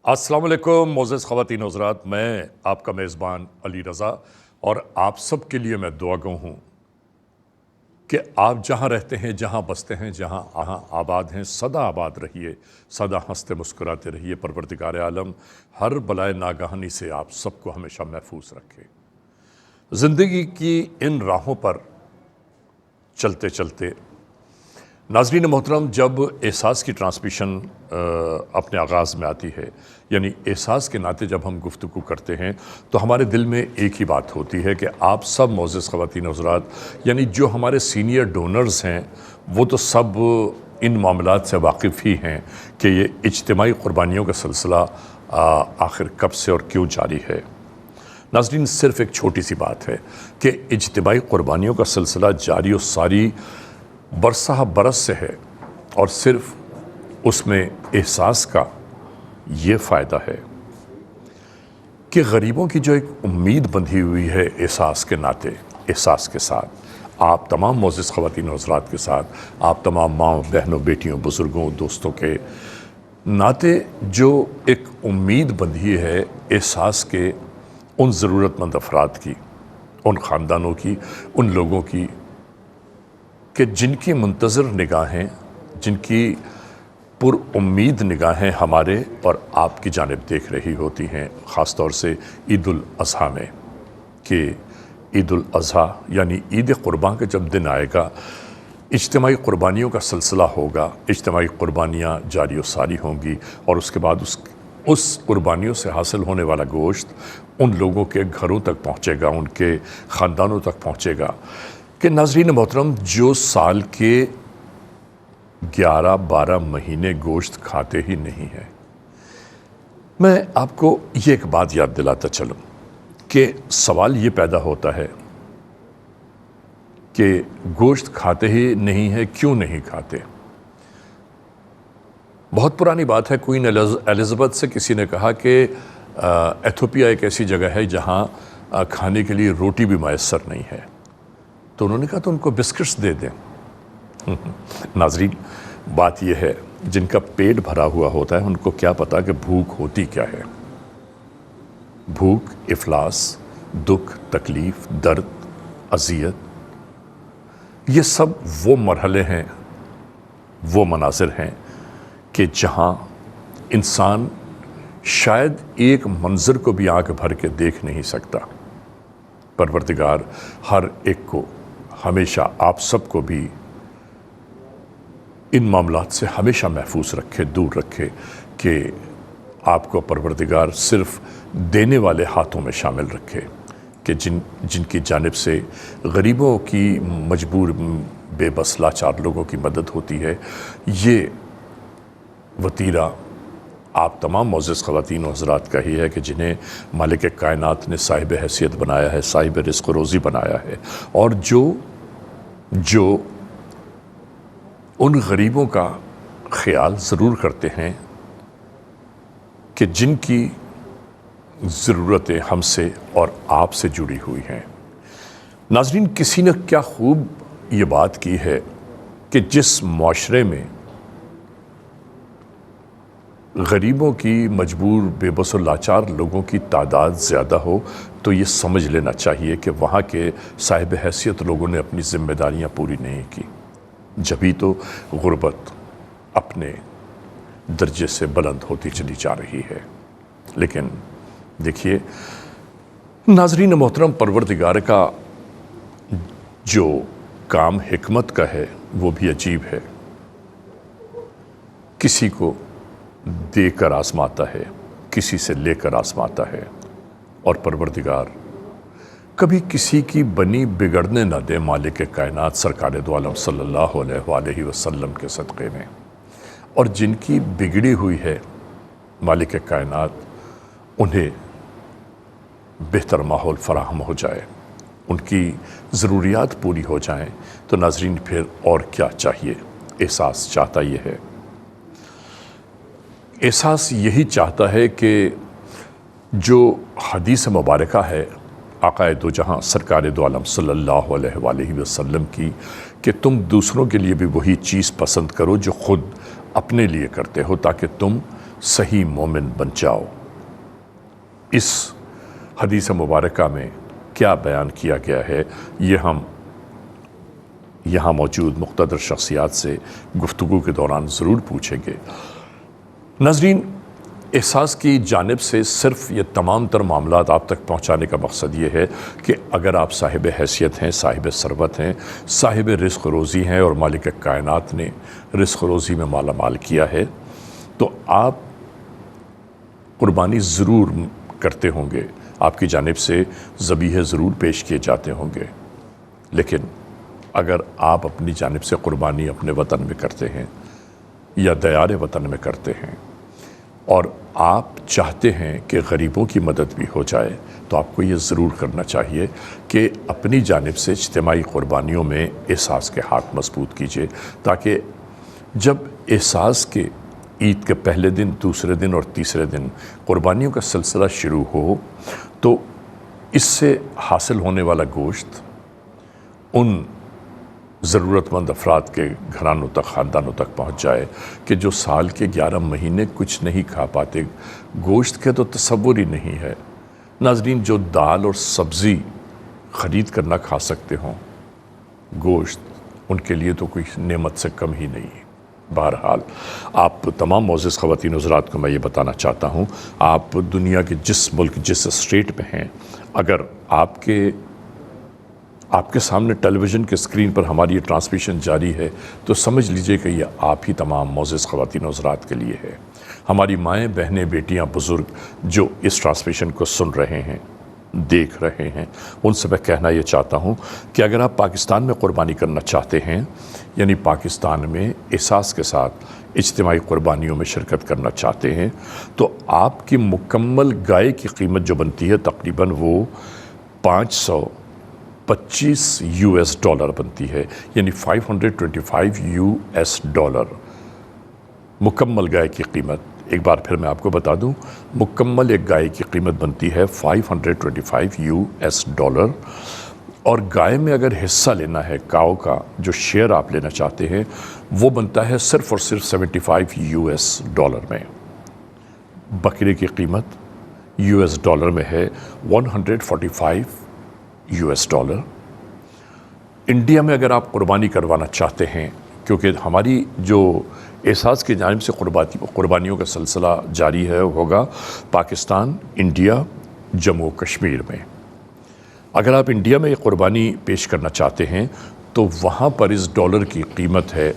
السلام علیکم معزز خواتین و حضرات، میں آپ کا میزبان علی رضا اور آپ سب کے لیے میں دعا گو ہوں کہ آپ جہاں رہتے ہیں، جہاں بستے ہیں، جہاں آباد ہیں، سدا آباد رہیے، سدا ہنستے مسکراتے رہیے۔ پروردگار عالم ہر بلائے ناگہانی سے آپ سب کو ہمیشہ محفوظ رکھے۔ زندگی کی ان راہوں پر چلتے چلتے ناظرین محترم، جب احساس کی ٹرانسمیشن اپنے آغاز میں آتی ہے، یعنی احساس کے ناطے جب ہم گفتگو کرتے ہیں تو ہمارے دل میں ایک ہی بات ہوتی ہے کہ آپ سب معزز خواتین و حضرات، یعنی جو ہمارے سینئر ڈونرز ہیں، وہ تو سب ان معاملات سے واقف ہی ہیں کہ یہ اجتماعی قربانیوں کا سلسلہ آخر کب سے اور کیوں جاری ہے۔ ناظرین، صرف ایک چھوٹی سی بات ہے کہ اجتماعی قربانیوں کا سلسلہ جاری و ساری برسہ برس سے ہے، اور صرف اس میں احساس کا یہ فائدہ ہے کہ غریبوں کی جو ایک امید بندھی ہوئی ہے احساس کے ناطے، احساس کے ساتھ، آپ تمام معزز خواتین و حضرات کے ساتھ، آپ تمام ماں بہنوں، بیٹیوں، بزرگوں، دوستوں کے ناطے جو ایک امید بندھی ہے احساس کے ان ضرورت مند افراد کی، ان خاندانوں کی، ان لوگوں کی کہ جن کی منتظر نگاہیں، جن کی پر امید نگاہیں ہمارے اور آپ کی جانب دیکھ رہی ہوتی ہیں، خاص طور سے عید الاضحیٰ میں، کہ عید الاضحیٰ یعنی عید قرباں کا جب دن آئے گا، اجتماعی قربانیوں کا سلسلہ ہوگا، اجتماعی قربانیاں جاری و ساری ہوں گی، اور اس کے بعد اس قربانیوں سے حاصل ہونے والا گوشت ان لوگوں کے گھروں تک پہنچے گا، ان کے خاندانوں تک پہنچے گا کہ ناظرین محترم، جو سال کے 11-12 مہینے گوشت کھاتے ہی نہیں ہیں، میں آپ کو یہ ایک بات یاد دلاتا چلوں کہ سوال یہ پیدا ہوتا ہے کہ گوشت کھاتے ہی نہیں ہے، کیوں نہیں کھاتے؟ بہت پرانی بات ہے، کوئین ایلزابتھ سے کسی نے کہا کہ ایتھوپیا ایک ایسی جگہ ہے جہاں کھانے کے لیے روٹی بھی میسر نہیں ہے، تو انہوں نے کہا تو ان کو بسکٹس دے دیں۔ ناظرین، بات یہ ہے، جن کا پیٹ بھرا ہوا ہوتا ہے ان کو کیا پتا کہ بھوک ہوتی کیا ہے۔ بھوک، افلاس، دکھ، تکلیف، درد، اذیت، یہ سب وہ مرحلے ہیں، وہ مناظر ہیں کہ جہاں انسان شاید ایک منظر کو بھی آنکھ بھر کے دیکھ نہیں سکتا۔ پروردگار ہر ایک کو ہمیشہ، آپ سب کو بھی ان معاملات سے ہمیشہ محفوظ رکھے، دور رکھے، کہ آپ کو پروردگار صرف دینے والے ہاتھوں میں شامل رکھے، کہ جن کی جانب سے غریبوں کی، مجبور، بے بس، لاچار لوگوں کی مدد ہوتی ہے۔ یہ وتیرہ آپ تمام معزز خواتین و حضرات کا ہی ہے کہ جنہیں مالک کائنات نے صاحب حیثیت بنایا ہے، صاحب رزق و روزی بنایا ہے، اور جو ان غریبوں کا خیال ضرور کرتے ہیں کہ جن کی ضرورتیں ہم سے اور آپ سے جڑی ہوئی ہیں۔ ناظرین، کسی نے کیا خوب یہ بات کی ہے کہ جس معاشرے میں غریبوں کی، مجبور، بے بس و لاچار لوگوں کی تعداد زیادہ ہو تو یہ سمجھ لینا چاہیے کہ وہاں کے صاحب حیثیت لوگوں نے اپنی ذمہ داریاں پوری نہیں کی، جبھی تو غربت اپنے درجے سے بلند ہوتی چلی جا رہی ہے۔ لیکن دیکھیے ناظرین محترم، پروردگار کا جو کام حکمت کا ہے وہ بھی عجیب ہے۔ کسی کو دے کر آزماتا ہے، کسی سے لے کر آزماتا ہے، اور پروردگار کبھی کسی کی بنی بگڑنے نہ دے مالک کائنات سرکار دو عالم صلی اللہ علیہ وآلہ وسلم کے صدقے میں، اور جن کی بگڑی ہوئی ہے مالک کائنات انہیں بہتر ماحول فراہم ہو جائے، ان کی ضروریات پوری ہو جائیں، تو ناظرین پھر اور کیا چاہیے؟ احساس چاہتا یہ ہے، احساس یہی چاہتا ہے کہ جو حدیث مبارکہ ہے آقائے دو جہاں سرکار دو عالم صلی اللہ علیہ وآلہ وسلم کی، کہ تم دوسروں کے لیے بھی وہی چیز پسند کرو جو خود اپنے لیے کرتے ہو، تاکہ تم صحیح مومن بن جاؤ۔ اس حدیث مبارکہ میں کیا بیان کیا گیا ہے یہ ہم یہاں موجود مقتدر شخصیات سے گفتگو کے دوران ضرور پوچھیں گے۔ ناظرین، احساس کی جانب سے صرف یہ تمام تر معاملات آپ تک پہنچانے کا مقصد یہ ہے کہ اگر آپ صاحب حیثیت ہیں، صاحب ثروت ہیں، صاحب رزق روزی ہیں اور مالک کائنات نے رزق روزی میں مالا مال کیا ہے تو آپ قربانی ضرور کرتے ہوں گے، آپ کی جانب سے ذبیحے ضرور پیش کیے جاتے ہوں گے۔ لیکن اگر آپ اپنی جانب سے قربانی اپنے وطن میں کرتے ہیں یا دیار وطن میں کرتے ہیں اور آپ چاہتے ہیں کہ غریبوں کی مدد بھی ہو جائے تو آپ کو یہ ضرور کرنا چاہیے کہ اپنی جانب سے اجتماعی قربانیوں میں احساس کے ہاتھ مضبوط کیجیے، تاکہ جب احساس کے عید کے پہلے دن، دوسرے دن اور تیسرے دن قربانیوں کا سلسلہ شروع ہو تو اس سے حاصل ہونے والا گوشت ان ضرورت مند افراد کے گھرانوں تک، خاندانوں تک پہنچ جائے کہ جو سال کے 11 مہینے کچھ نہیں کھا پاتے۔ گوشت کا تو تصور ہی نہیں ہے۔ ناظرین، جو دال اور سبزی خرید کر نہ کھا سکتے ہوں، گوشت ان کے لیے تو کوئی نعمت سے کم ہی نہیں ہے۔ بہرحال آپ تمام معزز خواتین و حضرات کو میں یہ بتانا چاہتا ہوں، آپ دنیا کے جس ملک، جس اسٹیٹ میں ہیں، اگر آپ کے سامنے ٹیلی ویژن کے اسکرین پر ہماری یہ ٹرانسمیشن جاری ہے تو سمجھ لیجئے کہ یہ آپ ہی تمام معزز خواتین و حضرات کے لیے ہے۔ ہماری مائیں، بہنیں، بیٹیاں، بزرگ جو اس ٹرانسمیشن کو سن رہے ہیں، دیکھ رہے ہیں، ان سے میں کہنا یہ چاہتا ہوں کہ اگر آپ پاکستان میں قربانی کرنا چاہتے ہیں، یعنی پاکستان میں احساس کے ساتھ اجتماعی قربانیوں میں شرکت کرنا چاہتے ہیں تو آپ کی مکمل گائے کی قیمت جو بنتی ہے تقریباً وہ $525 بنتی ہے، یعنی $525 مکمل گائے کی قیمت۔ ایک بار پھر میں آپ کو بتا دوں، مکمل ایک گائے کی قیمت بنتی ہے $525 اور گائے میں اگر حصہ لینا ہے، کاؤ کا جو شیئر آپ لینا چاہتے ہیں وہ بنتا ہے صرف اور صرف $75 میں۔ بکرے کی قیمت $US میں ہے $145۔ انڈیا میں اگر آپ قربانی کروانا چاہتے ہیں، کیونکہ ہماری جو احساس کی جانب سے قربانیوں کا سلسلہ جاری ہے ہوگا پاکستان، انڈیا، جموں کشمیر میں۔ اگر آپ انڈیا میں یہ قربانی پیش کرنا چاہتے ہیں تو وہاں پر اس ڈالر کی قیمت ہے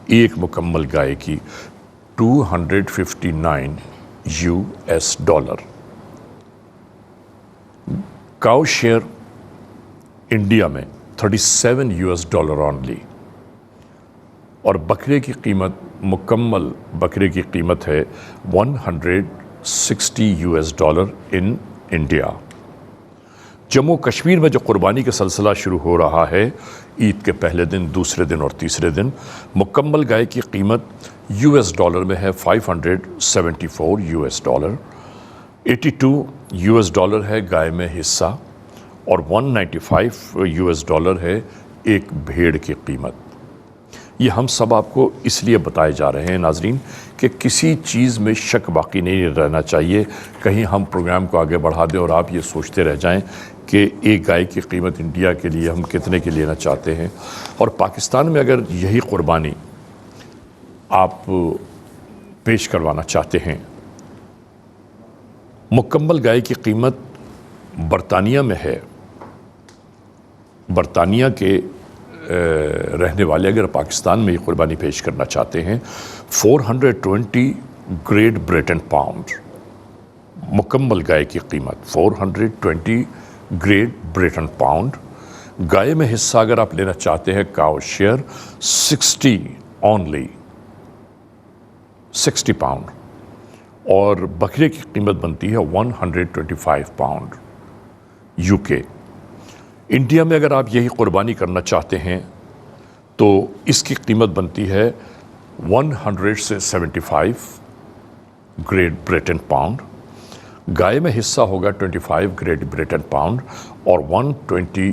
ایک مکمل گائے کی $259۔ کاؤ شیئر انڈیا میں $37 اونلی، اور بکرے کی قیمت، مکمل بکرے کی قیمت ہے $160 ان انڈیا۔ جموں کشمیر میں جو قربانی کا سلسلہ شروع ہو رہا ہے عید کے پہلے دن، دوسرے دن اور تیسرے دن، مکمل گائے کی قیمت $US میں ہے $574۔ $82 ہے گائے میں حصہ اور $195 ہے ایک بھیڑ کی قیمت۔ یہ ہم سب آپ کو اس لیے بتائے جا رہے ہیں ناظرین کہ کسی چیز میں شک باقی نہیں رہنا چاہیے، کہیں ہم پروگرام کو آگے بڑھا دیں اور آپ یہ سوچتے رہ جائیں کہ ایک گائے کی قیمت انڈیا کے لیے ہم کتنے کی لینا چاہتے ہیں، اور پاکستان میں اگر یہی قربانی آپ پیش کروانا چاہتے ہیں۔ مکمل گائے کی قیمت برطانیہ میں ہے، برطانیہ کے رہنے والے اگر پاکستان میں یہ قربانی پیش کرنا چاہتے ہیں 420 گریٹ بریٹن پاؤنڈ، مکمل گائے کی قیمت 420 گریٹ بریٹن پاؤنڈ۔ گائے میں حصہ اگر آپ لینا چاہتے ہیں کاؤ شیئر 60 اونلی، 60 پاؤنڈ، اور بکرے کی قیمت بنتی ہے 125 پاؤنڈ UK۔ انڈیا میں اگر آپ یہی قربانی کرنا چاہتے ہیں تو اس کی قیمت بنتی ہے 175 گریٹ بریٹن پاؤنڈ، گائے میں حصہ ہوگا 25 گریٹ بریٹن پاؤنڈ اور 120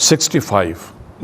65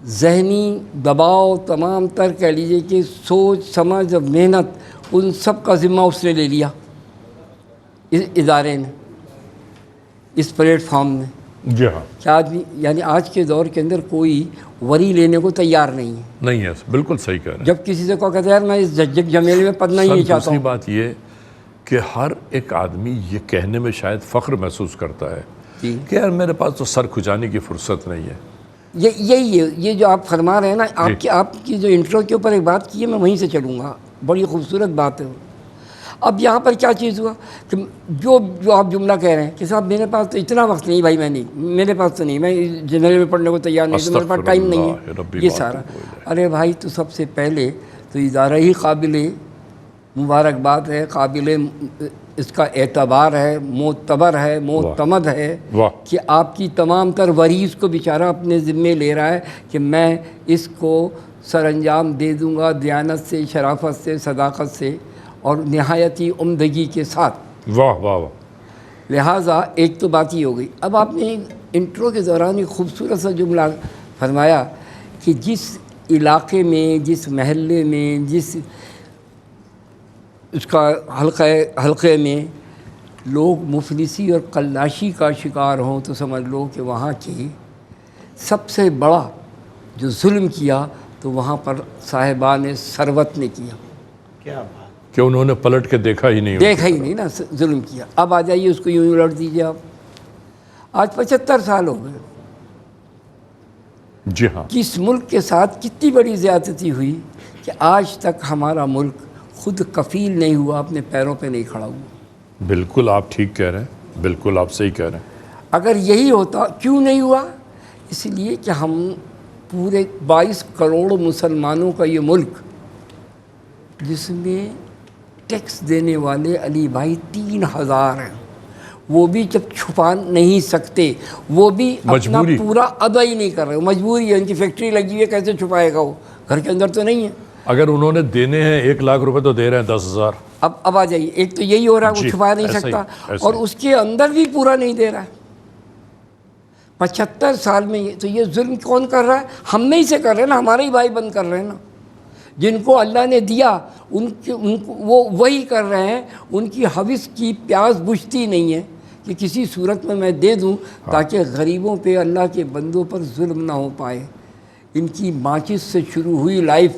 ذہنی دباؤ تمام تر کہہ لیجیے کہ سوچ سمجھ اور محنت ان سب کا ذمہ اس نے لے لیا اس ادارے نے، اس پلیٹ فارم نے. جی ہاں. کہ آدمی یعنی آج کے دور کے اندر کوئی وری لینے کو تیار نہیں ہے. نہیں ہے، بالکل صحیح کہہ رہے ہیں. جب کسی سے کو کہتا ہے یار میں اس جگ جمیلے میں پڑھنا ہی نہیں چاہتا دوسری ہوں. بات یہ کہ ہر ایک آدمی یہ کہنے میں شاید فخر محسوس کرتا ہے جی کہ یار میرے پاس تو سر کھجانے کی فرصت نہیں ہے. یہی ہے یہ جو آپ فرما رہے ہیں نا، آپ کی جو انٹرو کے اوپر ایک بات کی ہے میں وہیں سے چلوں گا. بڑی خوبصورت بات ہے. اب یہاں پر کیا چیز ہوا کہ جو آپ جملہ کہہ رہے ہیں کہ صاحب میرے پاس تو اتنا وقت نہیں، بھائی میں نہیں، میرے پاس تو نہیں، میں جنرل میں پڑھنے کو تیار نہیں، تو میرے پاس ٹائم نہیں ہے یہ سارا. ارے بھائی تو سب سے پہلے تو ادارہ ہی قابل مبارکباد ہے، قابل اس کا اعتبار ہے، معتبر ہے، معتمد ہے کہ آپ کی تمام تر وریث کو بیچارہ اپنے ذمے لے رہا ہے کہ میں اس کو سر انجام دے دوں گا دیانت سے، شرافت سے، صداقت سے اور نہایتی عمدگی کے ساتھ. واہ واہ واہ. لہٰذا ایک تو بات ہی ہو گئی. اب آپ نے انٹرو کے دوران ایک خوبصورت سا جملہ فرمایا کہ جس علاقے میں، جس محلے میں، جس اس کا حلقے میں لوگ مفلسی اور قلاشی کا شکار ہوں تو سمجھ لو کہ وہاں کی سب سے بڑا جو ظلم کیا تو وہاں پر صاحبان ثروت نے کیا. کیا بات. کہ انہوں نے پلٹ کے دیکھا ہی نہیں نا، ظلم کیا. اب آ جائیے اس کو یوں الٹ دیجیے. آپ آج 75 سال ہو گئے. جی ہاں. کس ملک کے ساتھ کتنی بڑی زیادتی ہوئی کہ آج تک ہمارا ملک خود کفیل نہیں ہوا، اپنے پیروں پہ نہیں کھڑا ہوا. بالکل آپ ٹھیک کہہ رہے ہیں، بالکل آپ صحیح کہہ رہے ہیں. اگر یہی ہوتا، کیوں نہیں ہوا؟ اس لیے کہ ہم پورے 22 کروڑ مسلمانوں کا یہ ملک، جس میں ٹیکس دینے والے علی بھائی 3000 ہیں، وہ بھی جب چھپا نہیں سکتے، وہ بھی اپنا پورا ادا ہی نہیں کر رہے. مجبوری ہے، ان کی فیکٹری لگی ہوئی ہے، کیسے چھپائے گا وہ؟ گھر کے اندر تو نہیں ہے. اگر انہوں نے دینے ہیں 1 لاکھ روپے تو دے رہے ہیں 10,000. اب آ جائیے. ایک تو یہی ہو رہا ہے، وہ چھپا نہیں سکتا، اور اس کے اندر بھی پورا نہیں دے رہا ہے. 75 سال میں تو یہ ظلم کون کر رہا ہے؟ ہم میں ہی سے کر رہے ہیں نا، ہمارے ہی بھائی بند کر رہے ہیں نا. جن کو اللہ نے دیا ان کو وہ وہی کر رہے ہیں. ان کی حوث کی پیاس بجھتی نہیں ہے کہ کسی صورت میں دے دوں تاکہ غریبوں پہ، اللہ کے بندوں پر ظلم نہ ہو پائے. ان کی ماچس سے شروع ہوئی لائف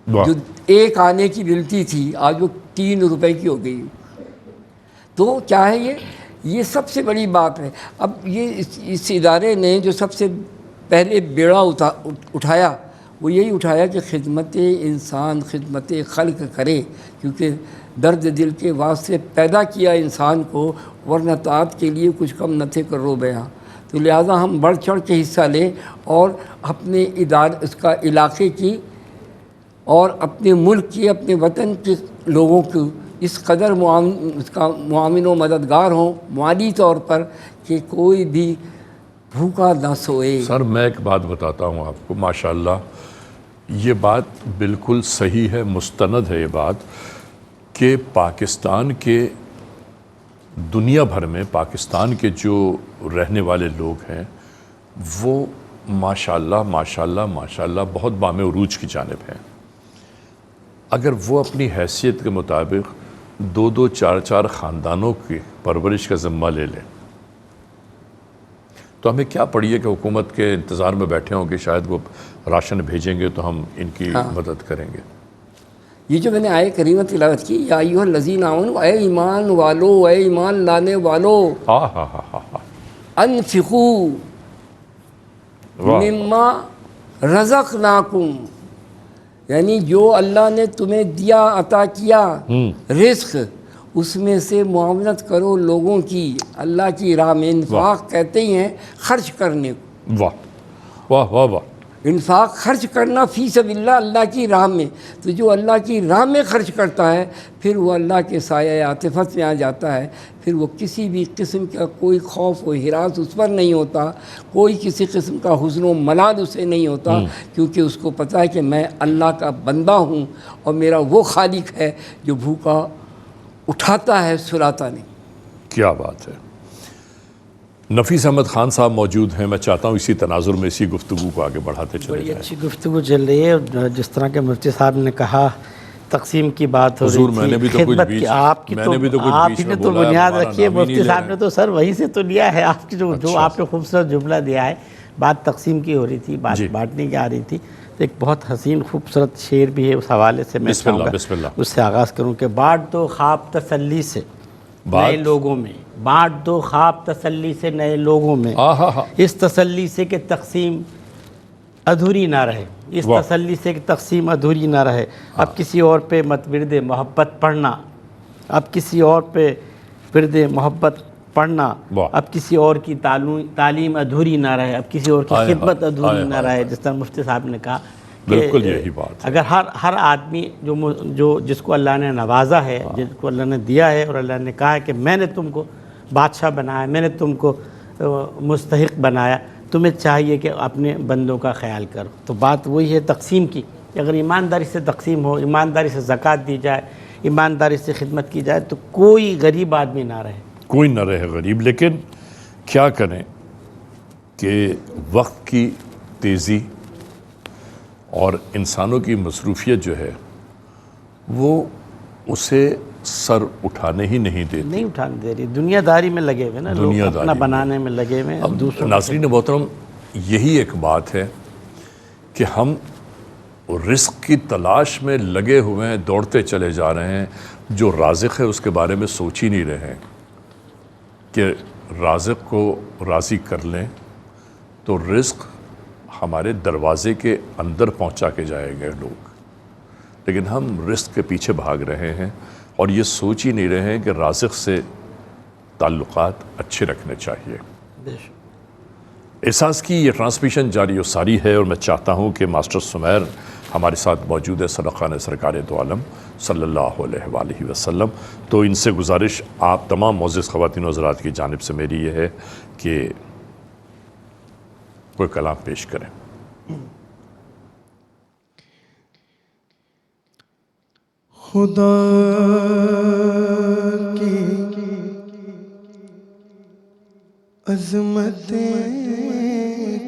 جو 1 آنے کی ملتی تھی، آج وہ 3 روپے کی ہو گئی. تو کیا ہے یہ سب سے بڑی بات ہے. اب یہ اس ادارے نے جو سب سے پہلے بیڑا اٹھایا وہ یہی اٹھایا کہ خدمت انسان، خدمت خلق کرے، کیونکہ درد دل کے واسطے پیدا کیا انسان کو، ورنہ طاعت کے لیے کچھ کم نہ تھے کرو بیاں. تو لہٰذا ہم بڑھ چڑھ کے حصہ لیں اور اپنے اس کا علاقے کی اور اپنے ملک کی، اپنے وطن کے لوگوں کو اس قدر اس کا معاون و مددگار ہوں مالی طور پر کہ کوئی بھی بھوکا نہ سوئے. سر میں ایک بات بتاتا ہوں آپ کو، ماشاءاللہ یہ بات بالکل صحیح ہے، مستند ہے یہ بات کہ پاکستان کے، دنیا بھر میں پاکستان کے جو رہنے والے لوگ ہیں وہ ماشاءاللہ ماشاءاللہ ماشاءاللہ بہت بام عروج کی جانب ہیں. اگر وہ اپنی حیثیت کے مطابق 2-2 4-4 خاندانوں کی پرورش کا ذمہ لے لیں تو ہمیں کیا پڑی ہے کہ حکومت کے انتظار میں بیٹھے ہوں کہ شاید وہ راشن بھیجیں گے تو ہم ان کی مدد کریں گے. یہ جو میں نے آیت کریمہ تلاوت کی، یا ایھا الذین آمنوا، اے ایمان والو، اے ایمان لانے والو، انفقوا مما رزقناکم، یعنی جو اللہ نے تمہیں دیا، عطا کیا رزق، اس میں سے معاونت کرو لوگوں کی. اللہ کی راہ میں انفاق کہتے ہی ہیں خرچ کرنے کو. واہ واہ واہ واہ. انفاق خرچ کرنا فی سبیل اللہ، اللہ کی راہ میں. تو جو اللہ کی راہ میں خرچ کرتا ہے پھر وہ اللہ کے سایہ عاطفت میں آ جاتا ہے. پھر وہ کسی بھی قسم کا کوئی خوف و ہراس اس پر نہیں ہوتا، کوئی کسی قسم کا حزن و ملال اسے نہیں ہوتا، کیونکہ اس کو پتہ ہے کہ میں اللہ کا بندہ ہوں اور میرا وہ خالق ہے جو بھوکا اٹھاتا ہے، سلاتا نہیں. کیا بات ہے. نفیس احمد خان صاحب موجود ہیں. میں چاہتا ہوں اسی تناظر میں اسی گفتگو کو آگے بڑھاتے چلے بڑی جائیں. اچھی گفتگو چل رہی ہے. جس طرح کے مفتی صاحب نے کہا تقسیم کی بات ہو رہی حضور میں نے تھی, بھی تو کچھ خدمت بیچ کی, آپ کی میں تو نے بھی تو کچھ آپ بیچ ہی میں نے تو بولا ہے, بنیاد ہمارا رکھی ہے. نام ہی نہیں مفتی لے صاحب رہے نے ہیں. تو سر وہیں سے تو لیا ہے. آپ کی جو اچھا آپ نے خوبصورت جملہ دیا ہے, بات تقسیم کی ہو رہی تھی, بات جی. بانٹنے کی آ رہی تھی. تو ایک بہت حسین خوبصورت شعر بھی ہے, اس حوالے سے میں بسم اللہ, چاہوں گا بسم اللہ. اس سے آغاز کروں کہ بانٹ دو خواب تسلی سے نئے لوگوں میں, بانٹ دو خواب تسلی سے نئے لوگوں میں, اس تسلی سے کہ تقسیم ادھوری نہ رہے, اس تسلی سے کہ تقسیم ادھوری نہ رہے. اب کسی اور پہ مت ورد محبت پڑھنا, اب کسی اور پہ ورد محبت پڑھنا, اب کسی اور کی تعلیم ادھوری نہ رہے, اب کسی اور کی خدمت ادھوری نہ رہے. جس طرح مفتی صاحب نے کہا بالکل یہی بات ہے. اگر ہر آدمی جو جس کو اللہ نے نوازا ہے, جس کو اللہ نے دیا ہے, اور اللہ نے کہا ہے کہ میں نے تم کو بادشاہ بنایا, میں نے تم کو مستحق بنایا, تمہیں چاہیے کہ اپنے بندوں کا خیال کرو. تو بات وہی ہے تقسیم کی, کہ اگر ایمانداری سے تقسیم ہو, ایمانداری سے زکوٰۃ دی جائے, ایمانداری سے خدمت کی جائے, تو کوئی غریب آدمی نہ رہے, کوئی نہ رہے غریب. لیکن کیا کریں کہ وقت کی تیزی اور انسانوں کی مصروفیت جو ہے وہ اسے سر اٹھانے ہی نہیں دیتی. نہیں اٹھانے دے رہی. دنیا داری میں لگے ہوئے نا لوگ, اپنا بنانے میں لگے ہوئے. اب ناظرین محترم, یہی ایک بات ہے کہ ہم رزق کی تلاش میں لگے ہوئے ہیں, دوڑتے چلے جا رہے ہیں. جو رازق ہے اس کے بارے میں سوچ ہی نہیں رہے ہیں کہ رازق کو راضی کر لیں تو رزق ہمارے دروازے کے اندر پہنچا کے جائیں گے لوگ. لیکن ہم رزق کے پیچھے بھاگ رہے ہیں اور یہ سوچ ہی نہیں رہے ہیں کہ رازق سے تعلقات اچھے رکھنے چاہیے. احساس کی یہ ٹرانسمیشن جاری و ساری ہے, اور میں چاہتا ہوں کہ ماسٹر سمیر ہمارے ساتھ موجود ہے, صدقان سرکار دو عالم صلی اللہ علیہ وآلہ وسلم. تو ان سے گزارش آپ تمام معزز خواتین و حضرات کی جانب سے میری یہ ہے کہ کوئی کلام پیش کریں. خدا کی عظمتیں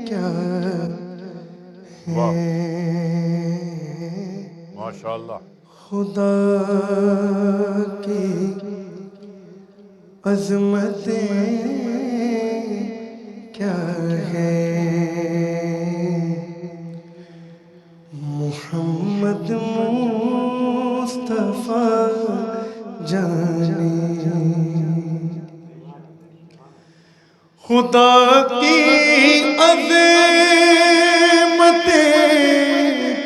کیا ہیں, ماشاءاللہ. خدا کی عظمتیں کیا ہیں, محمد مصطفیٰ جانے. خدا کی عظمتیں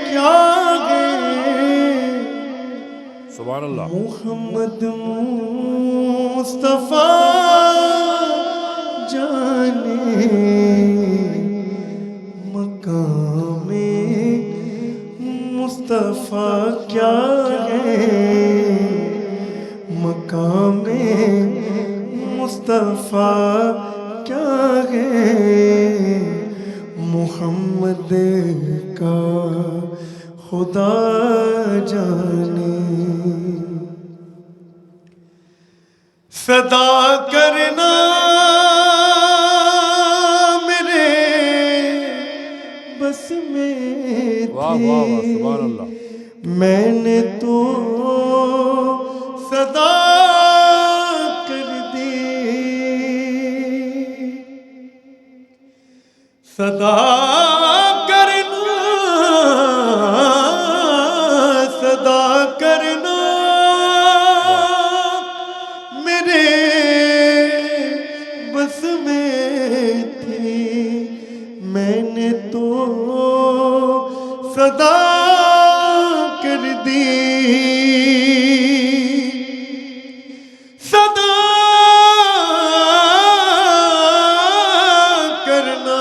کیا ہیں, سبحان اللہ. محمد مصطفیٰ جانے. مقام مصطفیٰ کیا ہے, مقام مصطفیٰ کیا ہے, محمد کا خدا جانے. صدا کرنا میرے بس میں تھی, سبحان اللہ. میں نے تو صدا کر دی. صدا کرنا, صدا کرنا میرے بس میں تھی, میں نے تو صدا کر دی. صدا کرنا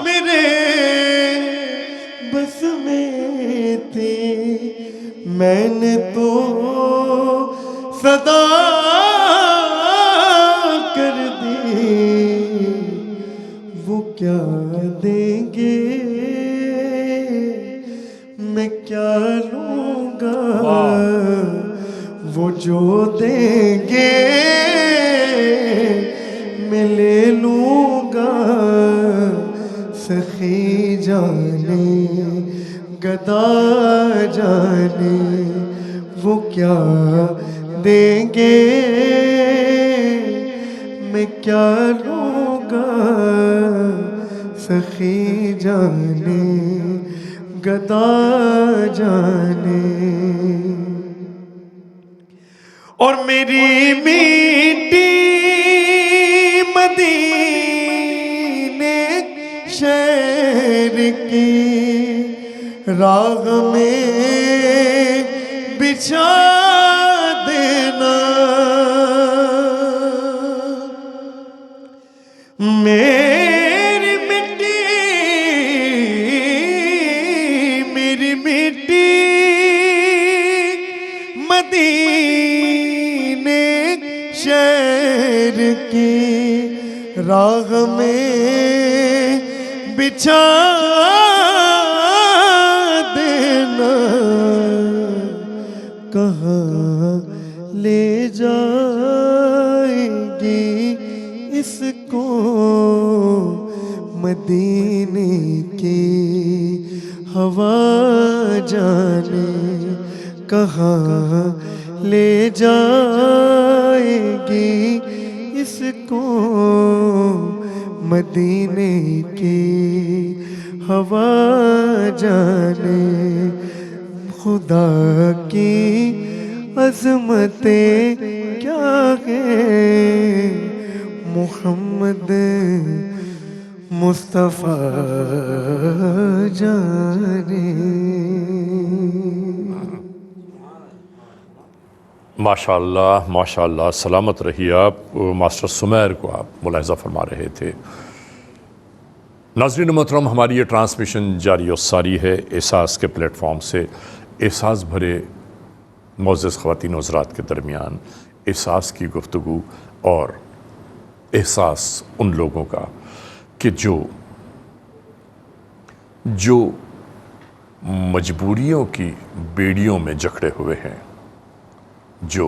میرے بس میں تھی, میں نے تو صدا کر دی. وہ کیا دیں گے میں کیا لوں گا, وہ جو دیں گے لے لوں گا سخی جانے گدا جانے وہ کیا دیں گے میں کیا لوں گا سخی جانے گدا جانے اور میری میٹی مدینے شہر کی راہ میں بچھا دینا میری مٹی مدینے شہر کی راہ میں بچھا دینا کہاں لے جائیں گی اس کو مدینے کی ہوا جانے کہاں لے جائیں گی اس کو مدینے کی ہوا جانے خدا کی عظمتیں کیا ہیں محمد مصطفیٰ جانے ماشاء اللہ سلامت رہیے آپ ماسٹر سمیر کو آپ ملاحظہ فرما رہے تھے. ناظرین محترم ہماری یہ ٹرانسمیشن جاری و ساری ہے احساس کے پلیٹ فارم سے. احساس بھرے معزز خواتین و حضرات کے درمیان احساس کی گفتگو اور احساس ان لوگوں کا کہ جو مجبوریوں کی بیڑیوں میں جکڑے ہوئے ہیں, جو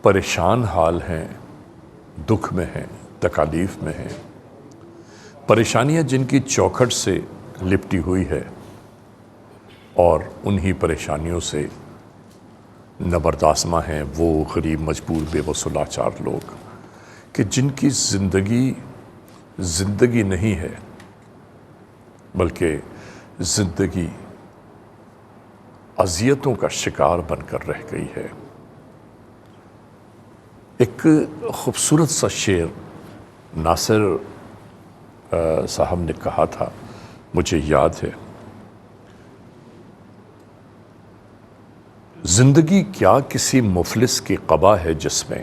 پریشان حال ہیں, دکھ میں ہیں, تکالیف میں ہیں, پریشانیاں جن کی چوکھٹ سے لپٹی ہوئی ہے اور انہی پریشانیوں سے نبردآسماں ہیں وہ غریب مجبور بے بس و لاچار لوگ کہ جن کی زندگی نہیں ہے بلکہ زندگی اذیتوں کا شکار بن کر رہ گئی ہے. ایک خوبصورت سا شعر ناصر صاحب نے کہا تھا, مجھے یاد ہے, زندگی کیا کسی مفلس کی قبا ہے جس میں,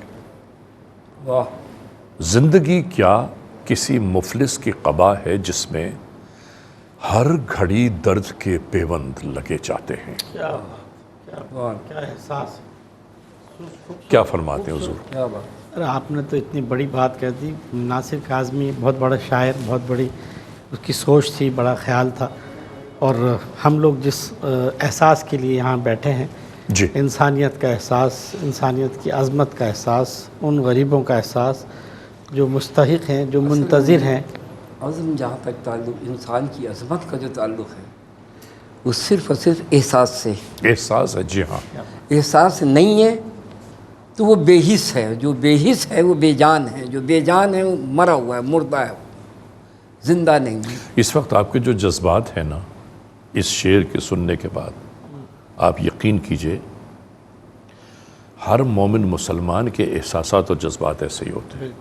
زندگی کیا کسی مفلس کی قبا ہے جس میں ہر گھڑی درد کے پیوند لگے جاتے ہیں. کیا احساس, کیا فرماتے ہیں حضور؟ آپ نے تو اتنی بڑی بات کہہ دی. ناصر کاظمی بہت بڑا شاعر, بہت بڑی اس کی سوچ تھی, بڑا خیال تھا. اور ہم لوگ جس احساس کے لیے یہاں بیٹھے ہیں, جی, انسانیت کا احساس, انسانیت کی عظمت کا احساس, ان غریبوں کا احساس جو مستحق ہیں, جو منتظر ہیں. عزم جہاں تک تعلق انسان کی عظمت کا جو تعلق ہے وہ صرف اور صرف احساس سے. احساس ہے, جی ہاں. احساس نہیں ہے تو وہ بے حس ہے, جو بے حس ہے وہ بے جان ہے, جو بے جان ہے وہ مرا ہوا ہے, مردہ ہے, زندہ نہیں ہے. اس وقت آپ کے جو جذبات ہیں نا, اس شعر کے سننے کے بعد آپ یقین کیجئے ہر مومن مسلمان کے احساسات اور جذبات ایسے ہی ہوتے ہیں.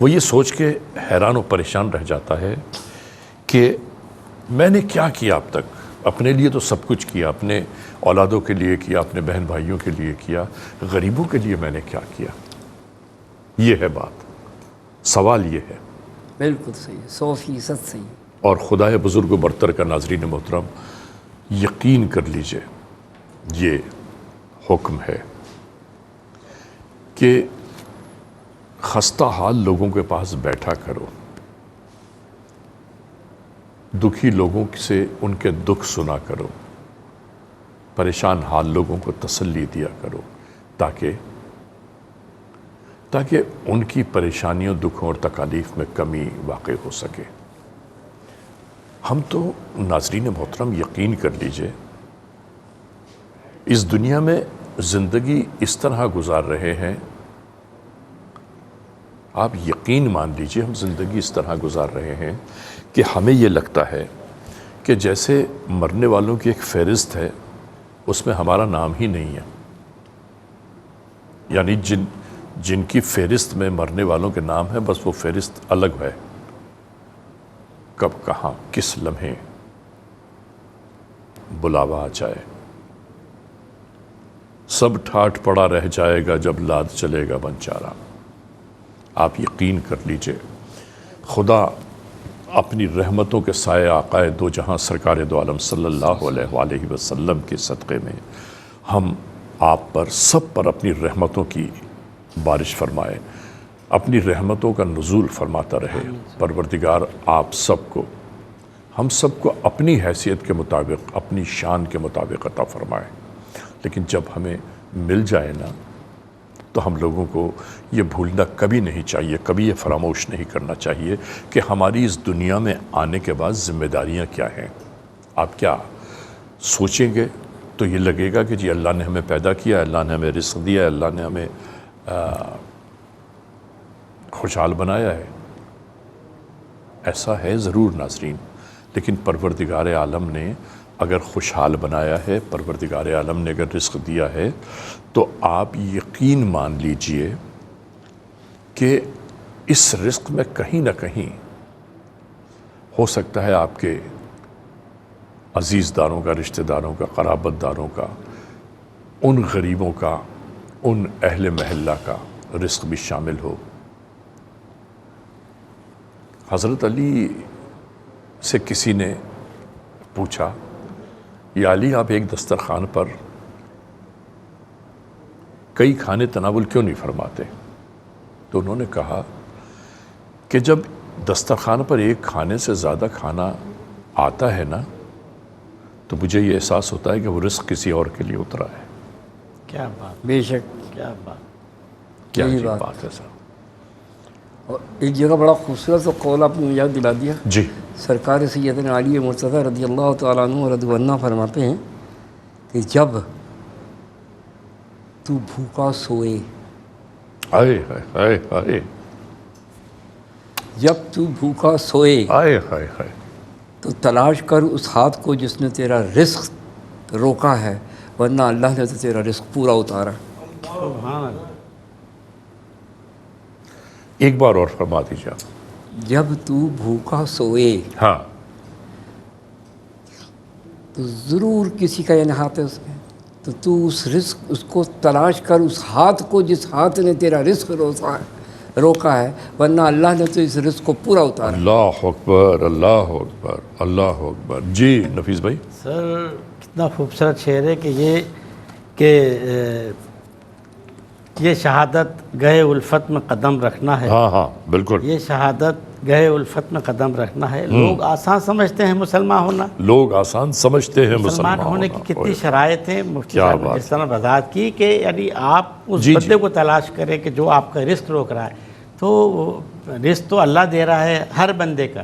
وہ یہ سوچ کے حیران و پریشان رہ جاتا ہے کہ میں نے کیا کیا اب تک. اپنے لیے تو سب کچھ کیا, اپنے اولادوں کے لیے کیا, اپنے بہن بھائیوں کے لیے کیا, غریبوں کے لیے میں نے کیا کیا. یہ ہے بات, سوال یہ ہے. بالکل صحیح, 100% صحیح. اور خدائے بزرگ و برتر کا ناظرین محترم یقین کر لیجئے یہ حکم ہے کہ خستہ حال لوگوں کے پاس بیٹھا کرو, دکھی لوگوں سے ان کے دکھ سنا کرو, پریشان حال لوگوں کو تسلی دیا کرو, تاکہ ان کی پریشانیوں، دکھوں اور تکالیف میں کمی واقع ہو سکے۔ ہم تو ناظرین محترم یقین کر لیجئے، اس دنیا میں زندگی اس طرح گزار رہے ہیں، آپ یقین مان لیجئے ہم زندگی اس طرح گزار رہے ہیں کہ ہمیں یہ لگتا ہے کہ جیسے مرنے والوں کی ایک فہرست ہے، اس میں ہمارا نام ہی نہیں ہے، یعنی جن کی فہرست میں مرنے والوں کے نام ہے، بس وہ فہرست الگ ہے، کب کہاں کس لمحے بلاوا آ جائے، سب ٹھاٹھ پڑا رہ جائے گا جب لاد چلے گا بنچارا۔ آپ یقین کر لیجئے، خدا اپنی رحمتوں کے سائے آقائے دو جہاں سرکار دو عالم صلی اللہ علیہ وآلہ وسلم کے صدقے میں ہم آپ پر سب پر اپنی رحمتوں کی بارش فرمائے، اپنی رحمتوں کا نزول فرماتا رہے۔ پروردگار آپ سب کو، ہم سب کو اپنی حیثیت کے مطابق، اپنی شان کے مطابق عطا فرمائے۔ لیکن جب ہمیں مل جائے نا تو ہم لوگوں کو یہ بھولنا کبھی نہیں چاہیے، کبھی یہ فراموش نہیں کرنا چاہیے کہ ہماری اس دنیا میں آنے کے بعد ذمہ داریاں کیا ہیں۔ آپ کیا سوچیں گے تو یہ لگے گا کہ جی اللہ نے ہمیں پیدا کیا، اللہ نے ہمیں رزق دیا، اللہ نے ہمیں خوشحال بنایا ہے۔ ایسا ہے ضرور ناظرین، لیکن پروردگار عالم نے اگر خوشحال بنایا ہے، پروردگار عالم نے اگر رزق دیا ہے، تو آپ یقین مان لیجئے کہ اس رزق میں کہیں نہ کہیں ہو سکتا ہے آپ کے عزیز داروں کا، رشتہ داروں کا، قرابت داروں کا، ان غریبوں کا، ان اہل محلہ کا رزق بھی شامل ہو۔ حضرت علی سے کسی نے پوچھا، یا علی آپ ایک دسترخوان پر کئی کھانے تناول کیوں نہیں فرماتے؟ تو انہوں نے کہا کہ جب دسترخوان پر ایک کھانے سے زیادہ کھانا آتا ہے نا تو مجھے یہ احساس ہوتا ہے کہ وہ رزق کسی اور کے لیے اترا ہے۔ کیا بات، بے شک، کیا بات، کیا یہی عجیب بات بات ہے سر۔ اور ایک جگہ بڑا خوبصورت قول آپ نے یاد دلا دیا۔ جی سرکار سیدنا علی مرتضیٰ رضی اللہ تعالیٰ عنہ رضی اللہ فرماتے ہیں کہ جب تو بھوکا سوئے، آئے ہائے ہائے ہائے جب تو بھوکا سوئے آئے ہائے ہائے، تو تلاش کر اس ہاتھ کو جس نے تیرا رزق روکا ہے، ورنہ اللہ نے تو تیرا رزق پورا اتارا۔ سبحان اللہ۔ ایک بار اور فرما دیجیے آپ۔ جب تو بھوکا سوئے ہاں، تو ضرور کسی کا یہ ہاتھ ہے اس میں، تو تو اس رزق، اس کو تلاش کر اس ہاتھ کو جس ہاتھ نے تیرا رزق روکا ہے، ورنہ اللہ نے تو اس رزق کو پورا اتارا۔ اللہ اکبر، اللہ اکبر، اللہ اکبر۔ جی نفیس بھائی۔ سر کتنا خوبصورت شعر ہے کہ یہ شہادت گہے الفت میں قدم رکھنا ہے۔ ہاں ہاں بالکل، یہ شہادت گہے الفت میں قدم رکھنا ہے۔ لوگ آسان سمجھتے ہیں مسلمان ہونا، لوگ آسان سمجھتے ہیں مسلمان ہونے کی کتنی شرائط ہیں۔ مفتی کیا صاحب نے بات جس طرح وضاحت کی کہ یعنی آپ اس جی بندے کو تلاش کریں کہ جو آپ کا رزق روک رہا ہے، تو رزق تو اللہ دے رہا ہے ہر بندے کا،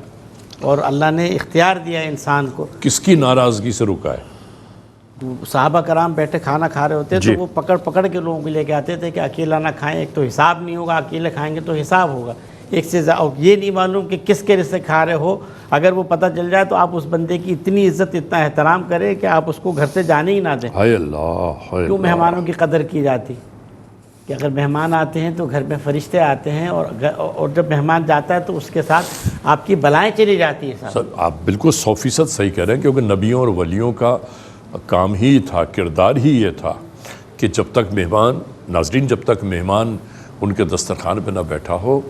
اور اللہ نے اختیار دیا ہے انسان کو۔ کس کی ناراضگی سے رکا ہے؟ صحابہ کرام بیٹھے کھانا کھا رہے ہوتے جی۔ تو وہ پکڑ پکڑ کے لوگوں کو لے کے آتے تھے کہ اکیلا نہ کھائیں، ایک تو حساب نہیں ہوگا، اکیلے کھائیں گے تو حساب ہوگا، ایک سے اور یہ نہیں معلوم کہ کس کے رزق کھا رہے ہو۔ اگر وہ پتہ چل جائے تو آپ اس بندے کی اتنی عزت، اتنا احترام کریں کہ آپ اس کو گھر سے جانے ہی نہ دیں۔ ہائے اللہ، ہائے کیوں اللہ۔ مہمانوں کی قدر کی جاتی کہ اگر مہمان آتے ہیں تو گھر میں فرشتے آتے ہیں، اور جب مہمان جاتا ہے تو اس کے ساتھ آپ کی بلائیں چلی جاتی ہیں۔ سر آپ بالکل 100% صحیح کہہ رہے ہیں، کیونکہ نبیوں اور ولیوں کا کام ہی تھا، کردار ہی یہ تھا کہ جب تک مہمان، ناظرین جب تک مہمان ان کے دسترخوان پہ نہ بیٹھا ہو،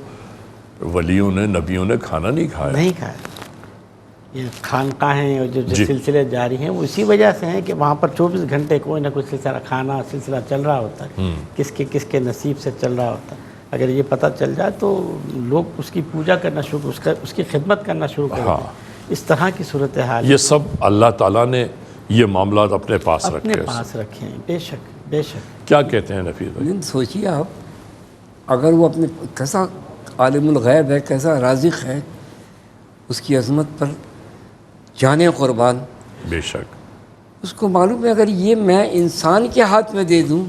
ولیوں نے، نبیوں نے کھانا نہیں کھایا۔ نہیں کھایا۔ یہ خانقاہیں اور جو جی۔ سلسلے جاری ہیں وہ اسی وجہ سے ہیں کہ وہاں پر 24 گھنٹے کوئی نہ کوئی سلسلہ کھانا سلسلہ چل رہا ہوتا ہے، کس کے نصیب سے چل رہا ہوتا ہے۔ اگر یہ پتہ چل جائے تو لوگ اس کی پوجا کرنا شروع، اس کی خدمت کرنا شروع کر دیں۔ اس طرح کی صورتحال یہ سب اللہ تعالیٰ نے یہ معاملات اپنے پاس اپنے رکھے۔ پاس رکھیں، بے شک بے شک. کیا کہتے ہیں نفیس بھائی؟ لیکن سوچیے آپ، اگر وہ اپنے کیسا عالم الغیب ہے، کیسا رازق ہے، اس کی عظمت پر جانے قربان. بے شک. اس کو معلوم ہے اگر یہ میں انسان کے ہاتھ میں دے دوں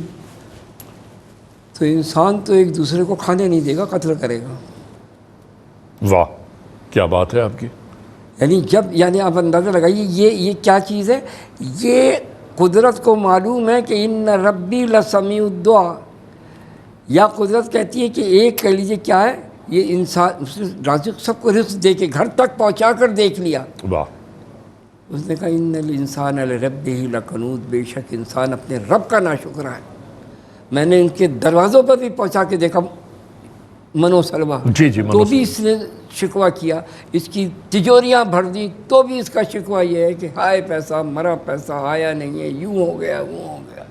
تو انسان تو ایک دوسرے کو کھانے نہیں دے گا، قتل کرے گا. واہ، کیا بات ہے آپ کی. یعنی آپ اندازہ لگائیے یہ کیا چیز ہے. یہ قدرت کو معلوم ہے کہ ان ربی لسمیع الدعا. یا قدرت کہتی ہے کہ ایک کہہ لیجیے کیا ہے، یہ انسان رازق سب کو رزق دے کے گھر تک پہنچا کر دیکھ لیا. واہ. اس نے کہا ان الانسان لربہ لکنود، بے شک انسان اپنے رب کا ناشکر ہے. میں نے ان کے دروازوں پر بھی پہنچا کے دیکھا منو سلوا، جی تو بھی اس نے شکوہ کیا. اس کی تجوریاں بھر دیں تو بھی اس کا شکوہ یہ ہے کہ ہائے پیسہ مرا، پیسہ آیا نہیں ہے، یوں ہو گیا وہ ہو گیا.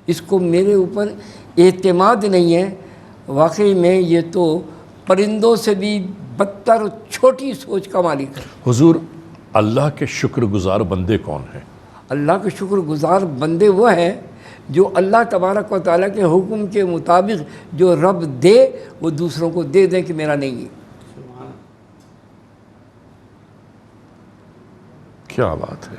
اس کو میرے اوپر اعتماد نہیں ہے. واقعی میں یہ تو پرندوں سے بھی بدتر چھوٹی سوچ کا مالک ہے. حضور، اللہ کے شکر گزار بندے کون ہیں؟ اللہ کے شکر گزار بندے وہ ہیں جو اللہ تبارک و تعالیٰ کے حکم کے مطابق جو رب دے وہ دوسروں کو دے دیں کہ میرا نہیں ہے. کیا بات ہے.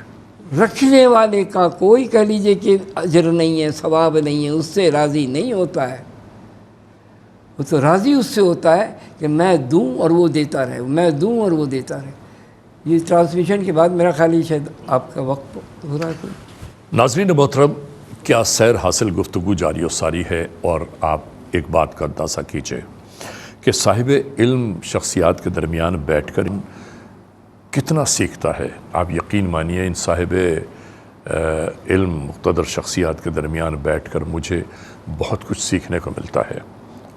رکھنے والے کا کوئی کہہ لیجئے کہ اجر نہیں ہے، ثواب نہیں ہے، اس سے راضی نہیں ہوتا ہے. وہ تو راضی اس سے ہوتا ہے کہ میں دوں اور وہ دیتا رہے، میں دوں اور وہ دیتا رہے. یہ ٹرانسمیشن کے بعد میرا خیال ہے شاید آپ کا وقت ہو رہا ہے. ناظرین محترم، کیا سیر حاصل گفتگو جاری و ساری ہے. اور آپ ایک بات کا اندازہ کیجئے کہ صاحب علم شخصیات کے درمیان بیٹھ کر کتنا سیکھتا ہے. آپ یقین مانیے ان صاحب علم مقتدر شخصیات کے درمیان بیٹھ کر مجھے بہت کچھ سیکھنے کو ملتا ہے.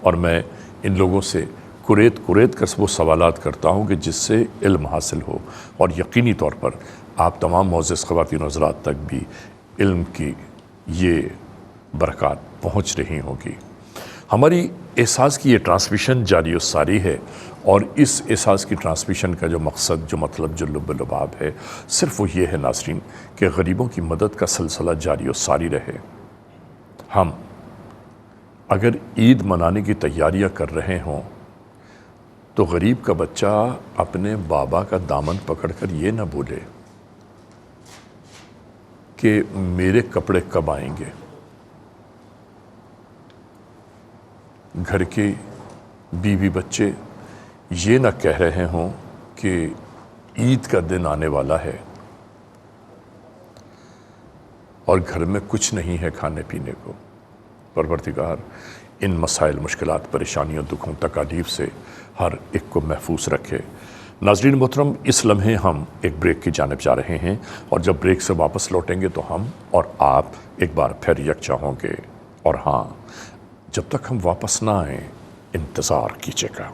اور میں ان لوگوں سے کوریت کر وہ سوالات کرتا ہوں کہ جس سے علم حاصل ہو. اور یقینی طور پر آپ تمام معزز خواتین و حضرات تک بھی علم کی یہ برکات پہنچ رہی ہوگی. ہماری احساس کی یہ ٹرانسمیشن جاری و ساری ہے. اور اس احساس کی ٹرانسمیشن کا جو مقصد، جو مطلب، جو لب و لباب ہے، صرف وہ یہ ہے ناظرین کہ غریبوں کی مدد کا سلسلہ جاری و ساری رہے. ہم اگر عید منانے کی تیاریاں کر رہے ہوں تو غریب کا بچہ اپنے بابا کا دامن پکڑ کر یہ نہ بولے کہ میرے کپڑے کب آئیں گے. گھر کے بیوی بچے یہ نہ کہہ رہے ہوں کہ عید کا دن آنے والا ہے اور گھر میں کچھ نہیں ہے کھانے پینے کو. پروردگار ان مسائل، مشکلات، پریشانیوں، دکھوں، تکالیف سے ہر ایک کو محفوظ رکھے. ناظرین محترم، اس لمحے ہم ایک بریک کی جانب جا رہے ہیں اور جب بریک سے واپس لوٹیں گے تو ہم اور آپ ایک بار پھر یکجا ہوں گے. اور ہاں، جب تک ہم واپس نہ آئیں انتظار کیجیے گا.